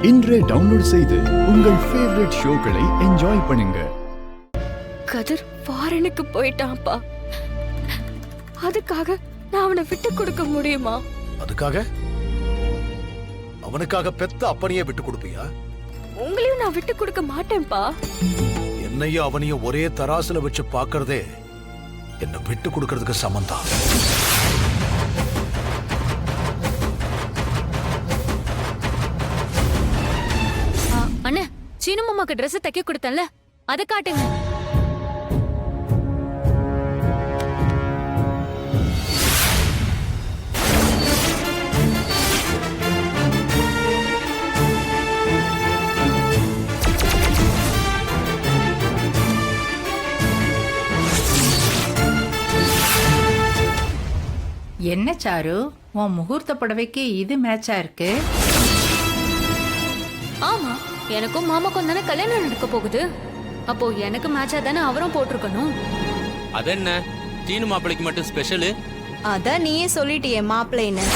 இன்றே டவுன்லோட் செய்து உங்கள் ஃபேவரட் ஷோக்களை என்ஜாய் பண்ணுங்க. கதிர் ஃபாரினுக்கு போயிட்டான்ப்பா. அதுக்காக நான் அவனை விட்டு கொடுக்க முடியுமா? அதுக்காக அவனுக்காக பெத்த அப்பனையே விட்டு கொடுப்பியா? உங்களையும் நான் விட்டு கொடுக்க மாட்டேன்ப்பா. என்னையும் அவனையும் ஒரே தராசுல வச்சு பாக்குறதே என்ன விட்டு கொடுக்கறதுக்கு சமந்தான். அண்ணே, சீனு மாமாக்கு Dress தைக்க கொடுத்தேன்ல, அதை காட்டுங்க. என்ன சாரு, உன் முகூர்த்த புடவைக்கு இது மேட்சா இருக்கு? ஆமா, எனக்கும் மாமாக்கும் தானே கல்யாணம் நடக்க போகுது. அப்போ எனக்கு மேட்சா தானே அவரும் போட்டிருக்கணும். அதென்ன சீனு மாப்பிளைக்கு மட்டும் ஸ்பெஷலு? அதான் நீயே சொல்லிட்டியே மாப்பிள்ளைன்னு.